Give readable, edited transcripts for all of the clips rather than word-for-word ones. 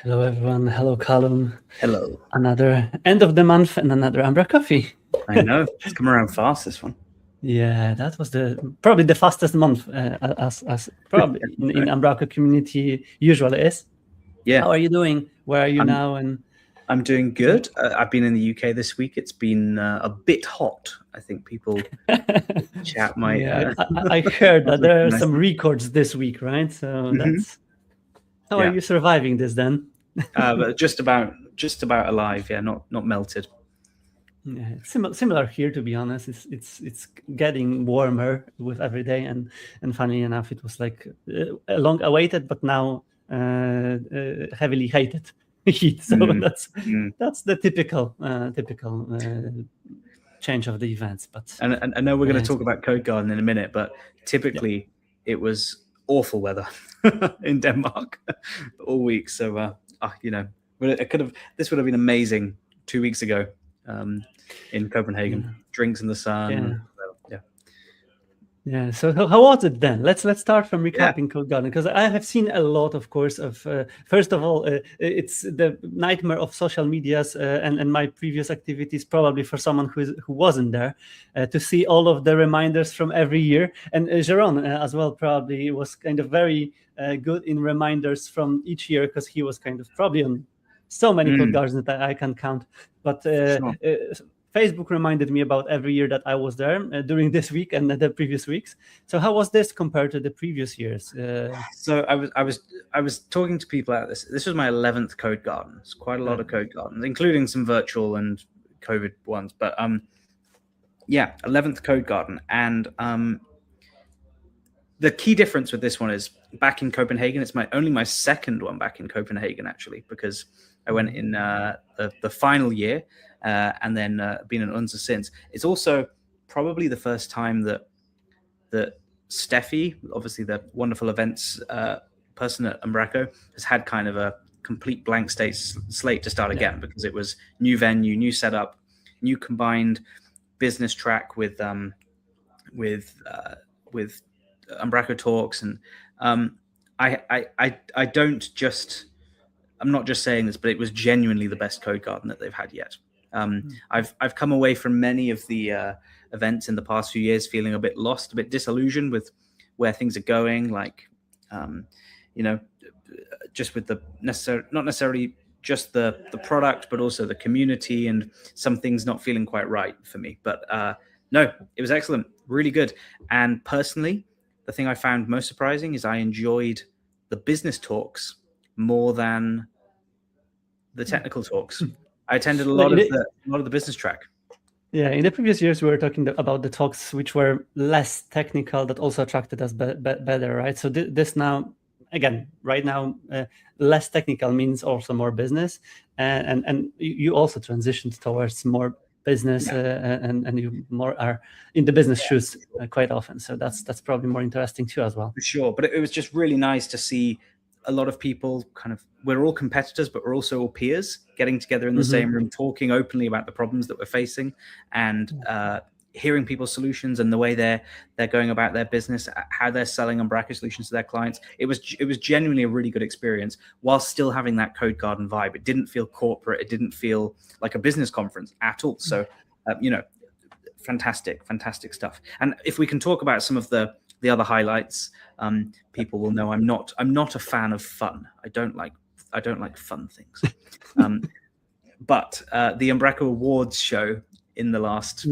Hello, everyone. Hello, Callum. Hello. Another end of the month and another umbraCoffee. I know. It's come around fast, this one. Yeah, that was probably the fastest month, as probably in Umbraco community usually is. Yeah. How are you doing? Where are you now? And I'm doing good. I've been in the UK this week. It's been a bit hot. I think people chat my. Yeah, I heard that there are some records this week, right? So that's how are you surviving this then? But just about alive. Yeah, not melted. Yeah, similar here, to be honest. It's getting warmer with every day, and funny enough, it was like long awaited, but now heavily hated heat. So that's the typical change of the events. But and I know we're going to talk about Codegarden in a minute, but typically it was awful weather in Denmark all week. So this would have been amazing 2 weeks ago. In Copenhagen, drinks in the sun. Yeah. So how was it then? Let's start from recapping Codegarden, because I have seen a lot, of course, of first of all, it's the nightmare of social medias and my previous activities, probably for someone who wasn't there, to see all of the reminders from every year. And Jeroen as well probably was kind of very good in reminders from each year, because he was kind of probably on so many Codegardens that I can count. But Facebook reminded me about every year that I was there during this week and the previous weeks. So how was this compared to the previous years? So I was talking to people about this. This was my 11th Codegarden. It's quite a lot of Codegardens, including some virtual and COVID ones. But 11th Codegarden. And the key difference with this one is back in Copenhagen. It's only my second one back in Copenhagen, actually, because I went in the final year. And then been in Unza since. It's also probably the first time that Steffi, obviously the wonderful events person at Umbraco, has had kind of a complete blank slate to start again, because it was new venue, new setup, new combined business track with Umbraco talks, and I'm not just saying this, but it was genuinely the best Codegarden that they've had yet. I've come away from many of the events in the past few years feeling a bit lost, a bit disillusioned with where things are going. Like, just with not necessarily just the product, but also the community, and some things not feeling quite right for me. But no, it was excellent, really good. And personally, the thing I found most surprising is I enjoyed the business talks more than the technical talks. I attended a lot of the business track. Yeah, in the previous years, we were talking about the talks which were less technical, that also attracted us better, right? So this now, again, right now, less technical means also more business, and you also transitioned towards more business, and you more are in the business shoes quite often. So that's probably more interesting too as well. For sure, but it was just really nice to see a lot of people we're all competitors, but we're also all peers getting together in the same room, talking openly about the problems that we're facing, and hearing people's solutions and the way they're going about their business, how they're selling Umbraco solutions to their clients. It was genuinely a really good experience, while still having that Codegarden vibe. It didn't feel corporate. It didn't feel like a business conference at all. So, fantastic stuff. And if we can talk about some of the other highlights, people will know I'm not a fan of fun. I don't like fun things. But the Umbraco Awards show in the last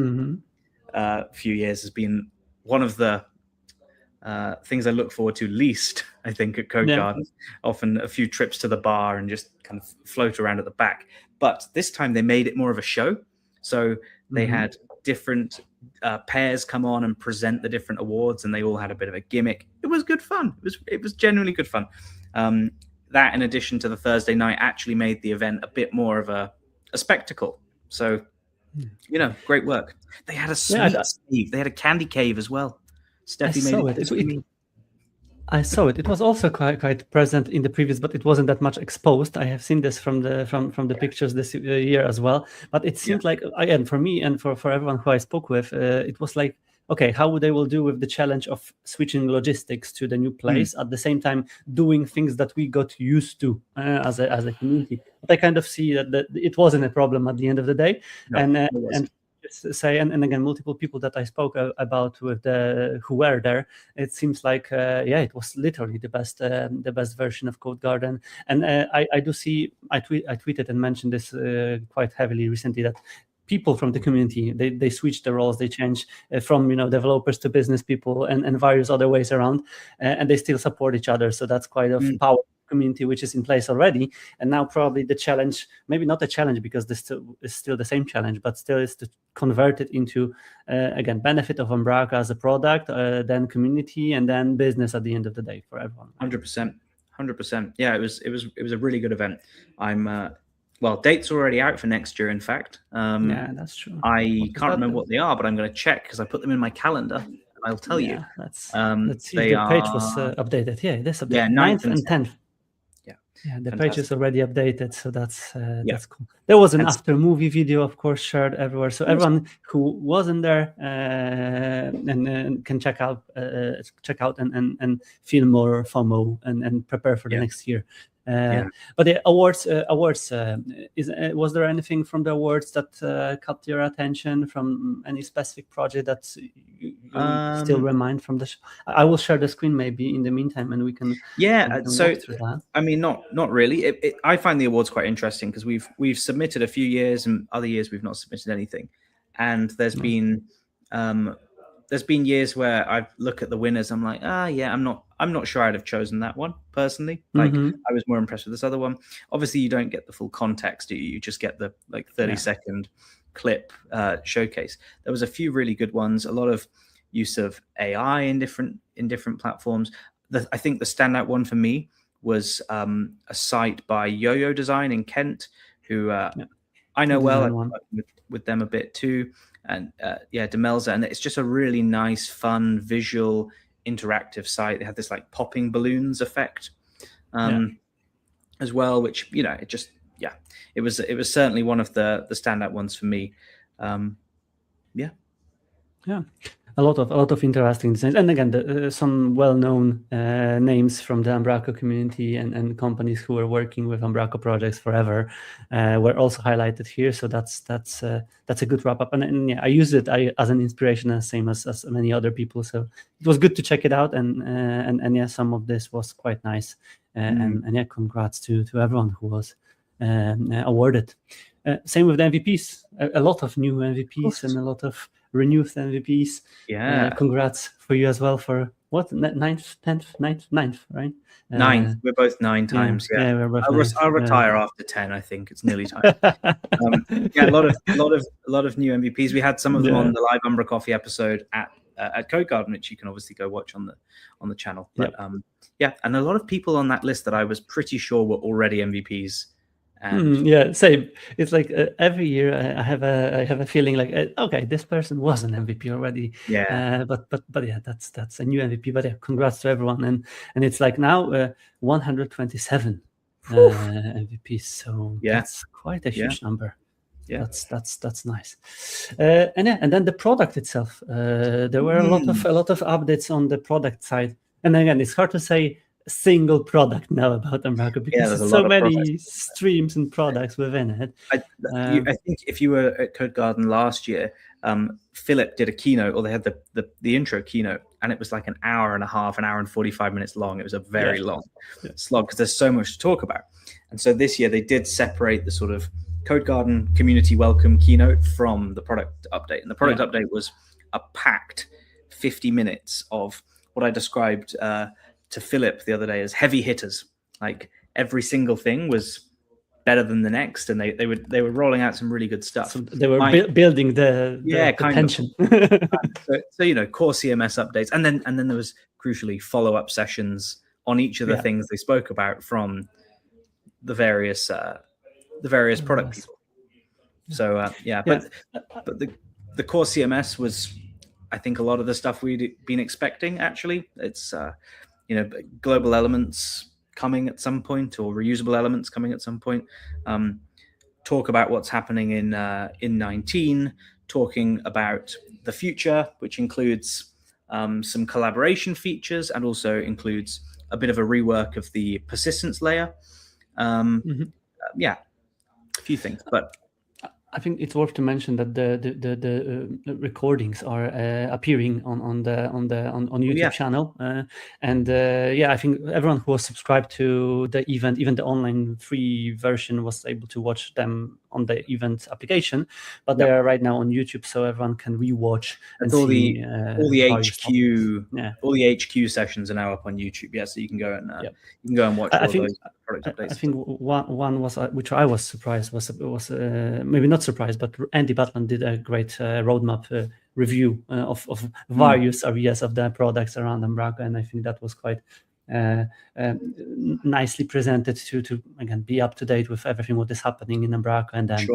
few years has been one of the things I look forward to least, I think, at Codegarden. Often a few trips to the bar and just kind of float around at the back. But this time they made it more of a show. So they had different pairs come on and present the different awards, and they all had a bit of a gimmick. It was good fun. It was genuinely good fun. That, in addition to the Thursday night, actually made the event a bit more of a spectacle. So, great work. They had a sweet cave. They had a candy cave as well. Steffi made it. I saw it. It was also quite present in the previous, but it wasn't that much exposed. I have seen this from the pictures this year as well. But it seemed like, again, for me and for everyone who I spoke with, it was like okay, how they will do with the challenge of switching logistics to the new place at the same time doing things that we got used to as a community. But I kind of see that it wasn't a problem at the end of the day. No, and say and again, multiple people that I spoke about with who were there, it seems like it was literally the best version of Codegarden. And I do see, I tweeted and mentioned this quite heavily recently, that people from the community, they switch the roles, they change from developers to business people and various other ways around, and they still support each other. So that's quite a powerful community which is in place already. And now probably the challenge, maybe not a challenge because this is still the same challenge, but still is to convert it into again, benefit of Umbraco as a product, then community, and then business at the end of the day for everyone. 100%. Yeah, it was a really good event. Well, dates are already out for next year, in fact. Yeah, that's true. I can't remember what they are, but I'm going to check because I put them in my calendar. And I'll tell you. Let's see if the page was updated. Yeah, this updated. Yeah, 9th and 10th. Yeah, the page is already updated, so that's cool. There was an after movie video, of course, shared everywhere, so everyone who wasn't there and can check out and feel more FOMO and prepare for the next year. But the awards, was there anything from the awards that caught your attention from any specific project that you still remind from the show? I will share the screen maybe in the meantime, and we can so that. I mean, not really. I find the awards quite interesting because we've submitted a few years, and other years we've not submitted anything, and there's been years where I look at the winners, I'm like, I'm not sure I'd have chosen that one personally. Like I was more impressed with this other one. Obviously, you don't get the full context. You just get the 30-second clip showcase. There was a few really good ones. A lot of use of AI in different platforms. I think the standout one for me was a site by Yo-Yo Design in Kent, who I know well. I've worked with them a bit too. And Demelza, and it's just a really nice, fun, visual, interactive site. They have this like popping balloons effect as well, which it was certainly one of the standout ones for me. A lot of interesting designs, and again, some well-known names from the Umbraco community and companies who are working with Umbraco projects forever were also highlighted here. So that's a good wrap up, and I use it as an inspiration, same as many other people. So it was good to check it out, and some of this was quite nice, and congrats to everyone who was awarded. Same with the MVPs, a lot of new MVPs and a lot of renewed MVPs. Congrats for you as well for what, 9th, 10th, 9th, right? 9th. We're both 9 times. We're both I'll retire after 10. I think it's nearly time. A lot of new MVPs. We had some of them on the live umbraCoffee episode at Codegarden, which you can obviously go watch on the channel. But and a lot of people on that list that I was pretty sure were already MVPs. Same. It's like every year I have a feeling like okay, this person was an MVP already. But that's a new MVP. But congrats to everyone, and it's like now 127 MVPs. So that's quite a huge number. That's nice. And then the product itself. There were a lot of updates on the product side. And again, it's hard to say single product now about Umbraco because there's so many streams and products within it. I think if you were at Codegarden last year, Philip did a keynote, or they had the intro keynote, and it was like an hour and a half, an hour and 45 minutes long. It was a very long slog because there's so much to talk about. And so this year they did separate the sort of Codegarden community welcome keynote from the product update. And the product update was a packed 50 minutes of what I described to Philip the other day as heavy hitters. Like every single thing was better than the next, and they were rolling out some really good stuff. So they were building the tension. So core CMS updates, and then there was crucially follow-up sessions on each of the things they spoke about from the various product people. So but the core CMS was, I think, a lot of the stuff we'd been expecting. Actually, it's global elements coming at some point, or reusable elements coming at some point. Talk about what's happening in 19. talking about the future, which includes some collaboration features and also includes a bit of a rework of the persistence layer. Yeah, a few things, but I think it's worth to mention that the recordings are appearing on YouTube channel, and I think everyone who was subscribed to the event, even the online free version, was able to watch them on the event application. But they are right now on YouTube, so everyone can rewatch and see all the HQ sessions are now up on YouTube. Yeah, so you can go and watch all those product updates. I think one was which I was surprised was maybe not surprised, but Andy Butland did a great roadmap review of various areas of the products around Umbraco, and I think that was quite nicely presented to again be up to date with everything what is happening in Umbraco, and then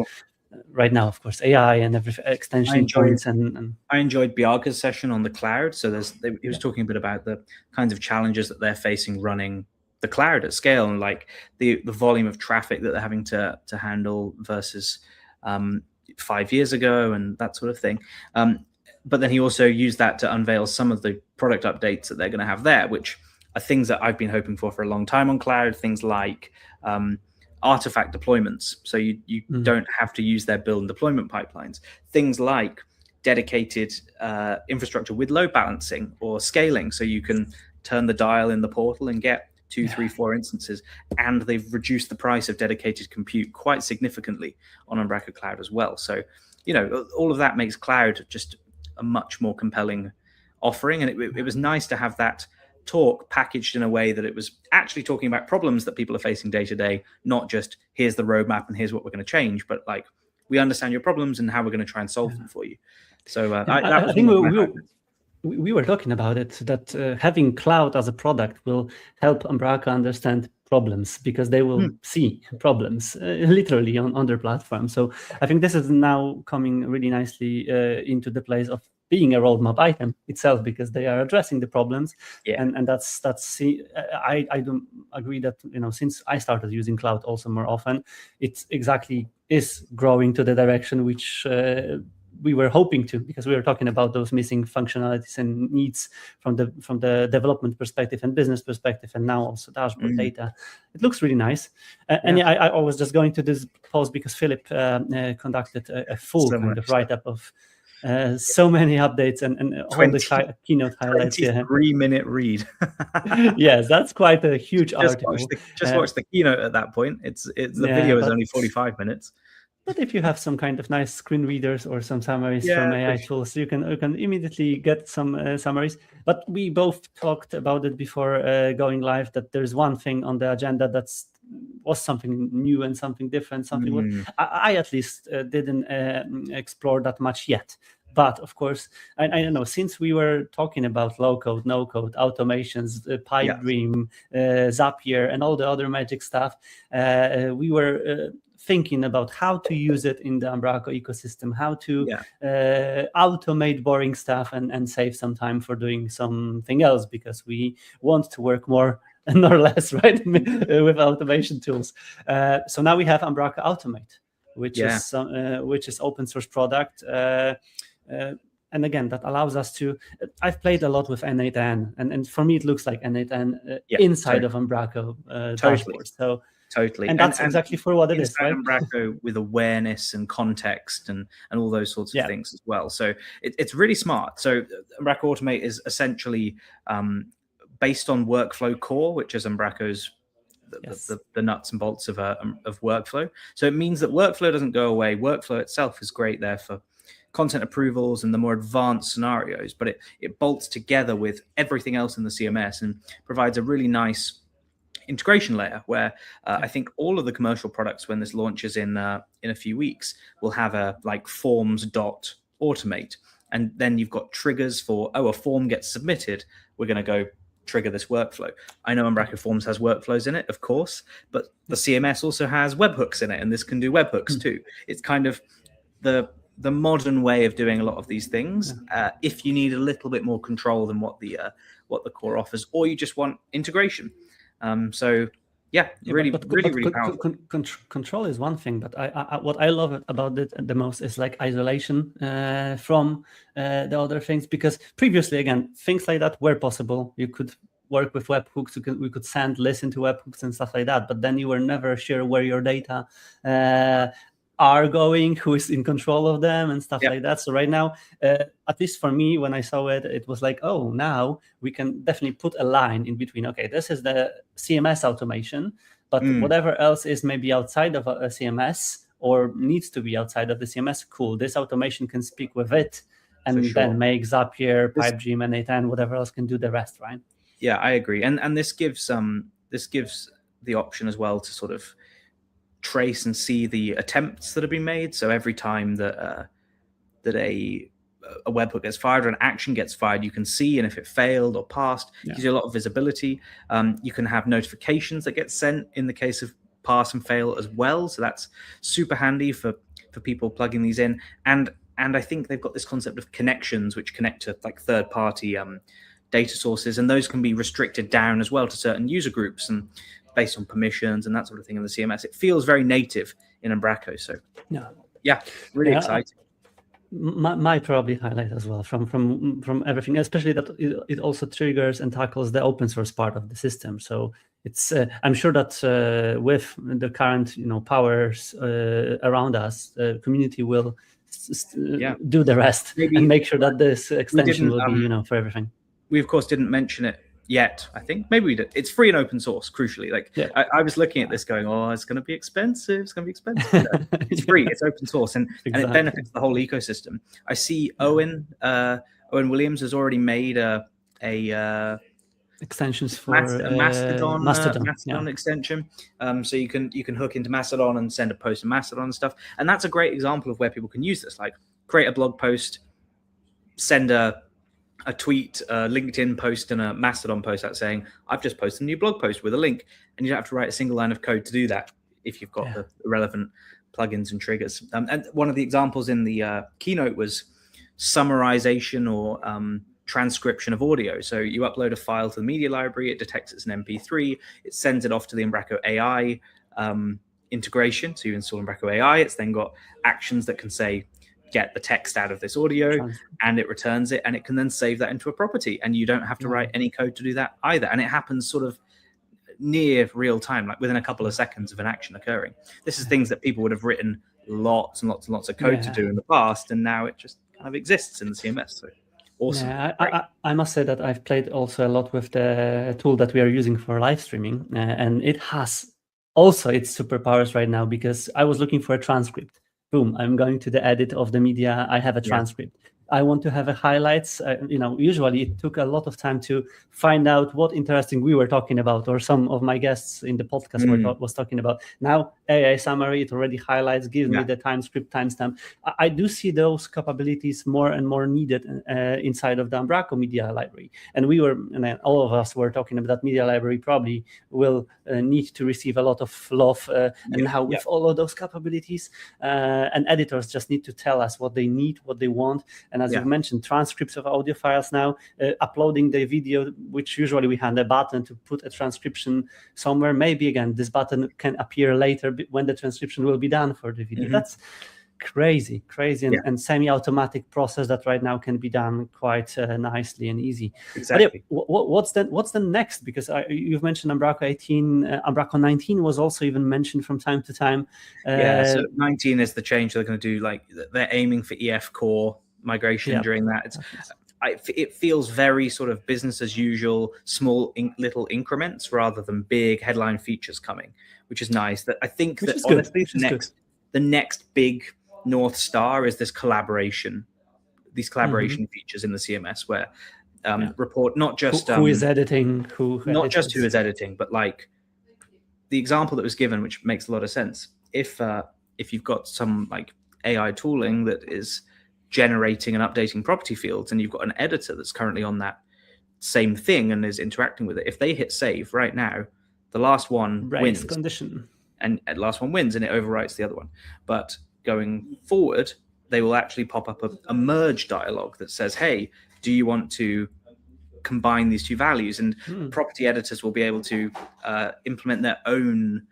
right now, of course, AI and every extension points. And I enjoyed Biaga's session on the cloud. So he was talking a bit about the kinds of challenges that they're facing running the cloud at scale, and like the volume of traffic that they're having to handle versus 5 years ago and that sort of thing. But then he also used that to unveil some of the product updates that they're going to have there, which are things that I've been hoping for a long time on cloud. Things like artifact deployments, so you don't have to use their build and deployment pipelines. Things like dedicated infrastructure with load balancing or scaling, so you can turn the dial in the portal and get 2, 3, 4 instances, and they've reduced the price of dedicated compute quite significantly on Umbraco Cloud as well. So, all of that makes cloud just a much more compelling offering, and it was nice to have that talk packaged in a way that it was actually talking about problems that people are facing day to day, not just here's the roadmap and here's what we're going to change, but like we understand your problems and how we're going to try and solve them for you. So I think we were talking about it, that having cloud as a product will help Umbraco understand problems, because they will see problems literally on their platform. So I think this is now coming really nicely into the place of being a roadmap item itself, because they are addressing the problems. And that's I do agree that since I started using cloud also more often, it exactly is growing to the direction which we were hoping to, because we were talking about those missing functionalities and needs from the development perspective and business perspective, and now also dashboard data. It looks really nice. And I was just going to this post because Philip conducted a full kind of write-up of so many updates and all the keynote highlights. 23-minute read. Yes, that's quite a huge article. Watch the keynote at that point. The video is only 45 minutes. But if you have some kind of nice screen readers or some summaries from AI tools, you can immediately get some summaries. But we both talked about it before going live, that there's one thing on the agenda was something new and something different, something I at least didn't explore that much yet. But of course, I don't know, since we were talking about low code, no code, automations, pipe dream, Zapier, and all the other magic stuff, we were thinking about how to use it in the Umbraco ecosystem, how to automate boring stuff and save some time for doing something else, because we want to work more and not less, right, with automation tools. So now we have Umbraco Automate, which is open source product. And again, that allows us to. I've played a lot with N8N, and for me it looks like N8N inside of Umbraco dashboard. So. Totally. And that's exactly for what it is, right? Umbraco with awareness and context and all those sorts of things as well. So it's really smart. So Umbraco Automate is essentially based on Workflow Core, which is Umbraco's the nuts and bolts of workflow. So it means that workflow doesn't go away. Workflow itself is great there for content approvals and the more advanced scenarios, but it bolts together with everything else in the CMS and provides a really nice integration layer where I think all of the commercial products, when this launches in a few weeks, will have a like forms.automate, and then you've got triggers for a form gets submitted, we're going to go trigger this workflow. I know Umbraco Forms has workflows in it, of course, but the CMS also has webhooks in it, and this can do webhooks too. It's kind of the modern way of doing a lot of these things. If you need a little bit more control than what the core offers, or you just want integration. So really, but really powerful. Control is one thing, but what I love about it the most is like isolation from the other things, because previously, again, things like that were possible. You could work with webhooks, we could send, listen to webhooks and stuff like that, but then you were never sure where your data are going, who is in control of them and stuff like that. So right now, at least for me, when I saw it, it was like, oh, now we can definitely put a line in between. Okay, this is the CMS automation, but whatever else is maybe outside of a CMS or needs to be outside of the CMS, cool, this automation can speak with it and then make Zapier, PipeDream, and A10, whatever else can do the rest, right? Yeah, I agree. And this gives the option as well to sort of trace and see the attempts that have been made. So every time that a webhook gets fired or an action gets fired, you can see, and if it failed or passed, it gives you a lot of visibility. You can have notifications that get sent in the case of pass and fail as well. So that's super handy for people plugging these in. And I think they've got this concept of connections, which connect to like third-party data sources, and those can be restricted down as well to certain user groups and based on permissions and that sort of thing in the CMS. It feels very native in Umbraco. So really exciting. My probably highlight as well from everything, especially that it also triggers and tackles the open source part of the system. So it's I'm sure that with the current powers around us, the community will do the rest and make sure that this extension will be for everything. We of course didn't mention it yet. I think maybe we did. It's free and open source. Crucially, I was looking at this, going, "Oh, it's going to be expensive. It's going to be expensive." No, it's free. It's open source, and it benefits the whole ecosystem. I see Owen Williams has already made a extensions for Mastodon extension. So you can hook into Mastodon and send a post in Mastodon and stuff. And that's a great example of where people can use this. Like create a blog post, send a tweet, a LinkedIn post, and a Mastodon post out saying, I've just posted a new blog post with a link. And you don't have to write a single line of code to do that if you've got the relevant plugins and triggers. And one of the examples in the keynote was summarization or transcription of audio. So you upload a file to the media library, it detects it's an MP3, it sends it off to the Umbraco AI integration. So you install Umbraco AI, it's then got actions that can say, get the text out of this audio, and it returns it, and it can then save that into a property, and you don't have to write any code to do that either. And it happens sort of near real time, like within a couple of seconds of an action occurring. This is things that people would have written lots and lots and lots of code to do in the past, and now it just kind of exists in the CMS. So awesome. I must say that I've played also a lot with the tool that we are using for live streaming, and it has also its superpowers right now, because I was looking for a transcript. Boom, I'm going to the edit of the media. I have a transcript. I want to have a highlights. Usually it took a lot of time to find out what interesting we were talking about, or some of my guests in the podcast was talking about. Now AI summary, it already highlights, gives me the timestamp. I do see those capabilities more and more needed inside of the Umbraco media library. And all of us were talking about that media library probably will need to receive a lot of love. And now with all of those capabilities, and editors just need to tell us what they need, what they want. And as you mentioned, transcripts of audio files now, uploading the video, which usually we had a button to put a transcription somewhere. Maybe again, this button can appear later when the transcription will be done for the video. That's crazy and semi-automatic process that right now can be done quite nicely and easy. Exactly. But what's the next? Because you've mentioned Umbraco 18, Umbraco 19 was also even mentioned from time to time. So 19 is the change they're going to do. Like they're aiming for EF core migration during that. It feels very sort of business as usual, small little increments rather than big headline features coming, which is nice. That I think that honestly the next big North Star is this collaboration, these collaboration features in the CMS where report not just who is editing, who is editing, but like the example that was given, which makes a lot of sense. If you've got some like AI tooling that is generating and updating property fields, and you've got an editor that's currently on that same thing and is interacting with it, if they hit save right now, the last one wins condition, and the last one wins, and it overwrites the other one. But going forward, they will actually pop up a merge dialog that says, hey, do you want to combine these two values, and property editors will be able to implement their own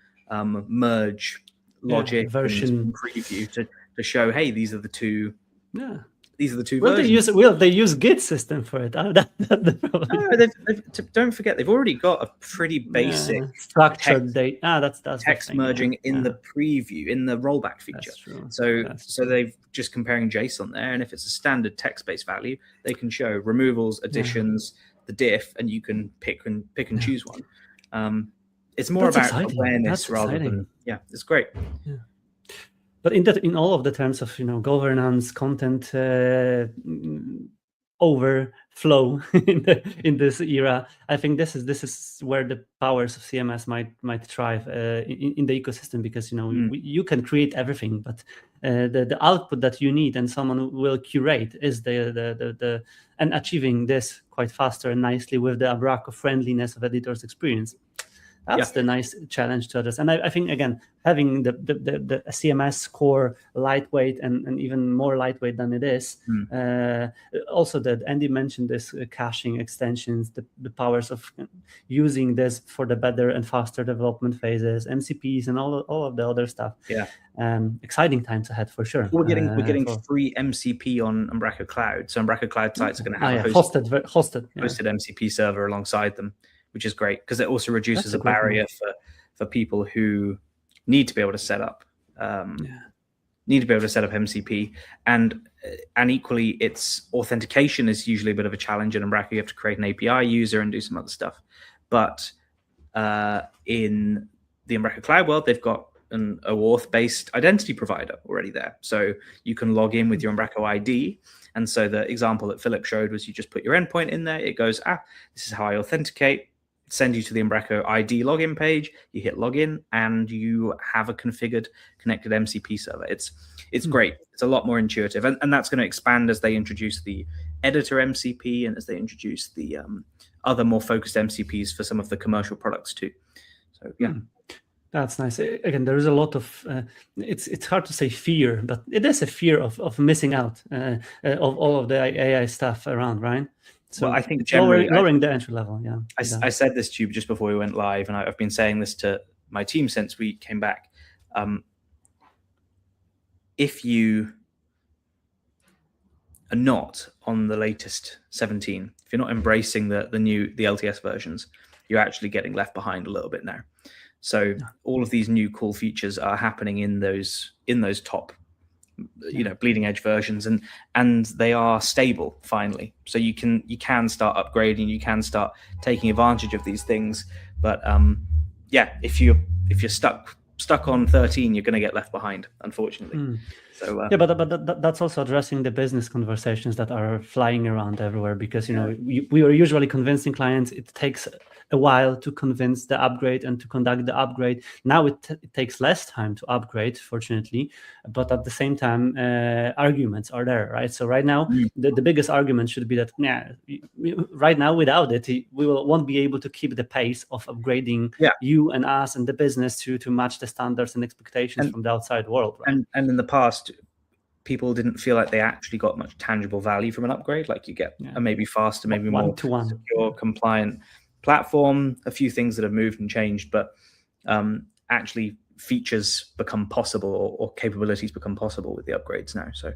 merge logic version and preview to show, hey, these are the two. Yeah. These are the two Well, versions. they use Git system for it. That's the problem. No, don't forget, they've already got a pretty basic structured data. That's text merging in the preview, in the rollback feature. So they've just comparing JSON there, and if it's a standard text-based value, they can show removals, additions, the diff, and you can pick and choose one. It's more about awareness rather than it's great. Yeah. But in all of the terms of governance, content overflow in this era, I think this is where the powers of CMS might thrive in the ecosystem, because you can create everything, but the output that you need and someone will curate is the and achieving this quite faster and nicely with the Umbraco friendliness of editor's experience. That's the nice challenge to address. And I think, again, having the CMS core lightweight and even more lightweight than it is, also that Andy mentioned this caching extensions, the powers of using this for the better and faster development phases, MCPs and all of the other stuff. Exciting times ahead for sure. We're getting free MCP on Umbraco Cloud. So Umbraco Cloud sites are going to have a hosted MCP server alongside them, which is great because it also reduces a barrier for people who need to be able to set up MCP, and equally its authentication is usually a bit of a challenge in Umbraco. You have to create an API user and do some other stuff, but in the Umbraco Cloud world, they've got an OAuth based identity provider already there, so you can log in with your Umbraco ID. And so the example that Philip showed was you just put your endpoint in there, it goes, this is how I authenticate, send you to the Umbraco ID login page, you hit login, and you have a configured connected MCP server. It's great. It's a lot more intuitive, and that's going to expand as they introduce the editor MCP and as they introduce the other more focused MCPs for some of the commercial products too. So that's nice. Again, there is a lot of it's hard to say fear, but it is a fear of missing out of all of the AI stuff around, right? So I think generally lowering the entry level. I said this to you just before we went live, and I've been saying this to my team since we came back. If you are not on the latest 17, if you're not embracing the LTS versions, you're actually getting left behind a little bit now. So all of these new cool features are happening in those top bleeding edge versions, and they are stable finally. So you can start upgrading, you can start taking advantage of these things. But if you're stuck on 13, you're going to get left behind, unfortunately. So but that's also addressing the business conversations that are flying around everywhere, because we are usually convincing clients it takes a while to convince the upgrade and to conduct the upgrade. Now it takes less time to upgrade, fortunately, but at the same time, arguments are there, right? So right now, the biggest argument should be that right now without it, we won't be able to keep the pace of upgrading you and us and the business to match the standards and expectations from the outside world. Right? And in the past, people didn't feel like they actually got much tangible value from an upgrade. Like you get a maybe faster, maybe more secure, compliant platform, a few things that have moved and changed, but actually features become possible or capabilities become possible with the upgrades now. So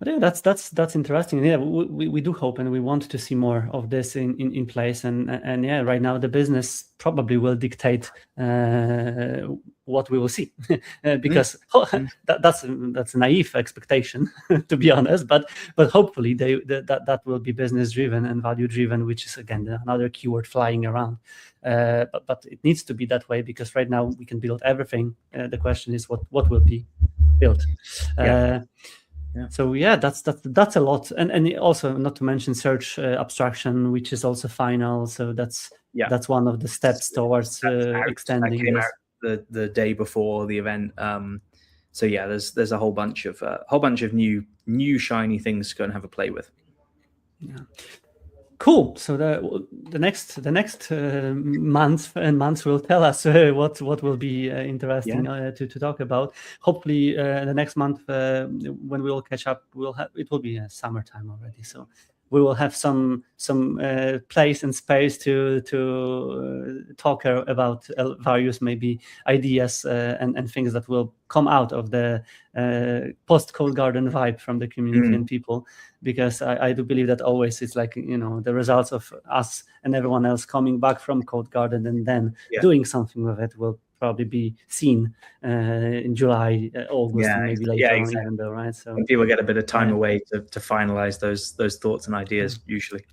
but that's interesting. We do hope and we want to see more of this in place, and right now the business probably will dictate what we will see because that's a naive expectation to be honest, but hopefully that will be business driven and value driven, which is again another keyword flying around, but it needs to be that way, because right now we can build everything. The question is what will be built. So that's a lot, and also not to mention search abstraction, which is also final. So that's one of the steps towards extending this. The day before the event. So there's a whole bunch of new shiny things to go and have a play with. Cool. So the next months will tell us what will be interesting to talk about. Hopefully, the next month when we all catch up, it will be summertime already. So we will have some place and space to talk about various maybe ideas and things that will come out of the post Codegarden vibe from the community and people, because I do believe that always it's like, the results of us and everyone else coming back from Codegarden and then doing something with it will probably be seen in July, August, and maybe later on, even though, right? So when people get a bit of time away to finalize those thoughts and ideas, usually.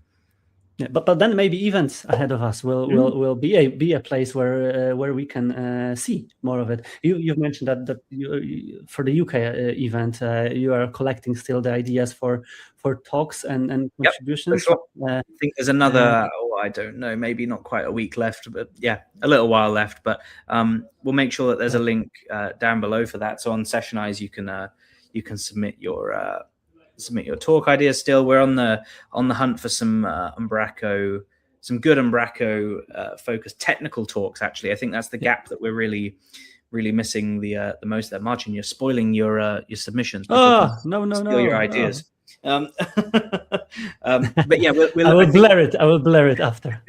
Yeah, but then maybe events ahead of us will be a place where we can see more of it. You've mentioned that you, for the UK event, you are collecting still the ideas for talks and contributions. For sure. I think there's another, I don't know, maybe not quite a week left, but a little while left. But we'll make sure that there's a link down below for that. So on Sessionize, you can submit your talk ideas. Still, we're on the hunt for some umbraCo, some good umbraCo focused technical talks. Actually, I think that's the gap that we're really missing the most there. Marcin, you're spoiling your submissions. No, your ideas. But yeah, I will blur it after.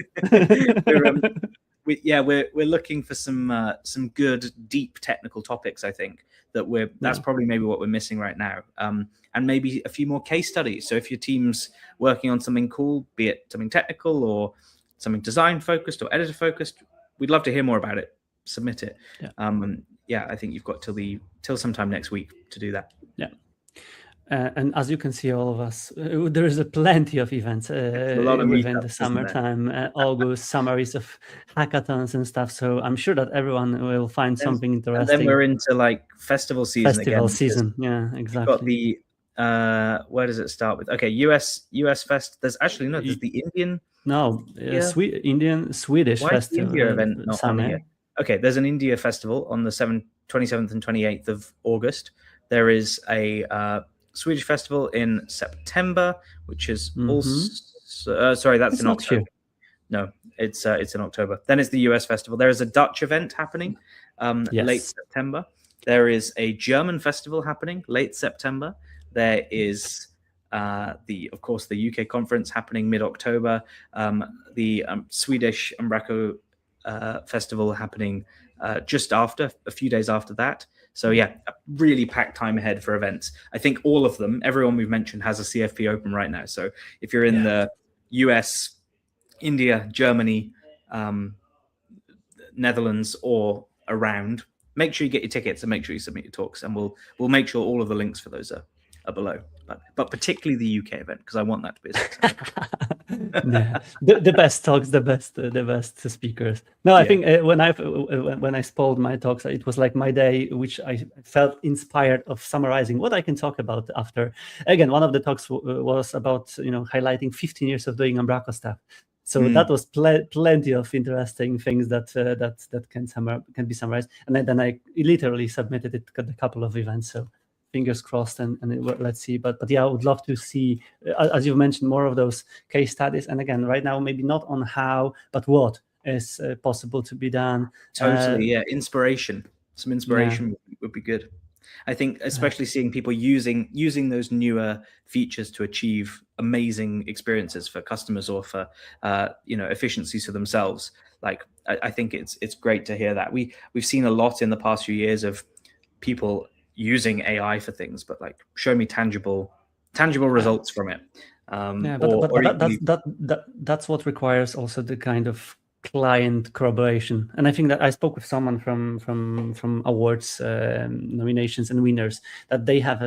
we're looking for some good deep technical topics. I think that's probably maybe what we're missing right now. And maybe a few more case studies. So if your team's working on something cool, be it something technical or something design focused or editor focused, we'd love to hear more about it. Submit it. I think you've got till sometime next week to do that. And as you can see, all of us, there is plenty of events within the summertime, August, summaries of hackathons and stuff. So I'm sure that everyone will find something interesting. And then we're into like festival season again. Season, yeah, exactly. Got where does it start with? Okay, US Fest. There's actually there's the Indian. No, Indian Swedish Why festival. Is the India event not on here? Okay, there's an India festival on the 27th and 28th of August. There is a Swedish festival in September, which is also sorry, that's in October. No, it's in October. Then it's the US festival. There is a Dutch event happening late September. There is a German festival happening late September. There is of course the UK conference happening mid-October. The Swedish umbraCo festival happening just after, a few days after that. So a really packed time ahead for events. I think all of them, everyone we've mentioned has a CFP open right now. So if you're in the US, India, Germany, Netherlands, or around, make sure you get your tickets and make sure you submit your talks, and we'll make sure all of the links for those are below. But particularly the UK event, because I want that to be a success. The best talks, the best speakers. No, I think when I spoiled my talks, it was like my day, which I felt inspired of summarizing what I can talk about after. Again, one of the talks was about highlighting 15 years of doing umbraCo stuff. So that was plenty of interesting things that can be summarized. And then I literally submitted it at a couple of events. So fingers crossed, and let's see. But I would love to see, as you mentioned, more of those case studies. And again, right now, maybe not on how, but what is possible to be done. Totally, inspiration. Some inspiration would be good. I think, especially seeing people using those newer features to achieve amazing experiences for customers or for efficiencies for themselves. Like, I think it's great to hear that. We've seen a lot in the past few years of people using AI for things, but like, show me tangible results from it. That's what requires also the kind of client corroboration. And I think that I spoke with someone from awards nominations and winners, that they have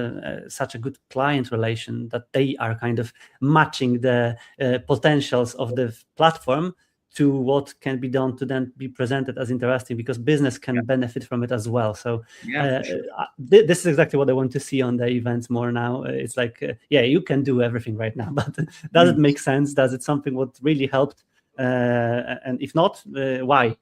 such a good client relation that they are kind of matching the potentials of the platform to what can be done to then be presented as interesting, because business can benefit from it as well. So this is exactly what I want to see on the events more now. It's like, you can do everything right now, but does it make sense? Does it something what really helped? And if not, why?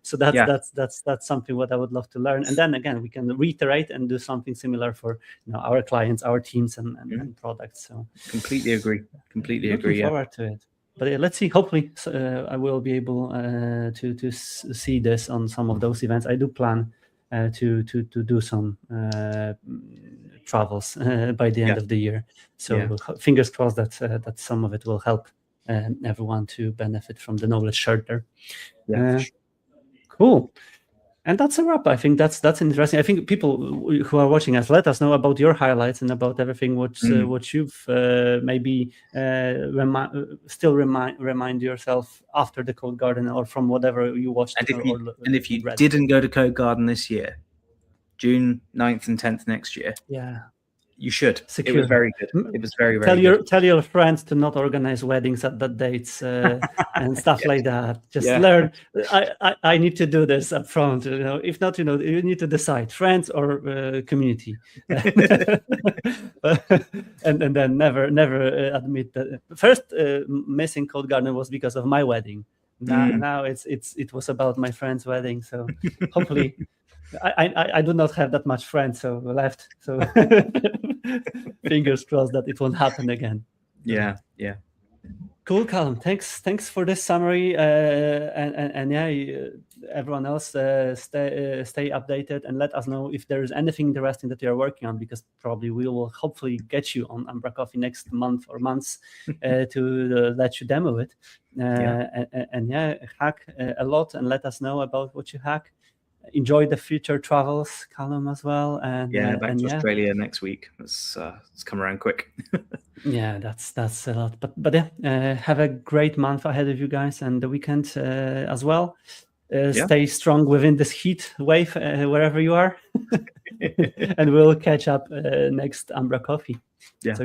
So that's something what I would love to learn. And then again, we can reiterate and do something similar for our clients, our teams, and products. So completely agree. Looking forward to it. But let's see. Hopefully, I will be able to see this on some of those events. I do plan to do some travels by the end of the year. So fingers crossed that some of it will help everyone to benefit from the knowledge shared there. Cool. And that's a wrap. I think that's interesting. I think people who are watching us, let us know about your highlights and about everything what you've maybe remind yourself after the Codegarden or from whatever you watched. And if you didn't go to Codegarden this year, June 9th and 10th next year, you should. It was very good. It was very, very good. Tell your friends to not organize weddings at that dates and stuff like that. Just learn. I need to do this up front. If not, you need to decide friends or community, and then never admit that. First, missing Codegarden was because of my wedding. Now it was about my friend's wedding. So hopefully. I do not have that much friends left, so fingers crossed that it won't happen again. Yeah. Cool, Callum. Thanks for this summary, and everyone else stay updated and let us know if there is anything interesting that you are working on, because probably we will hopefully get you on umbraCoffee next month or months to let you demo it. Hack a lot and let us know about what you hack. Enjoy the future travels, Callum, as well. And back to Australia next week. It's come around quick. That's a lot. But have a great month ahead of you guys, and the weekend as well. Stay strong within this heat wave wherever you are, and we'll catch up next umbraCoffee. Yeah.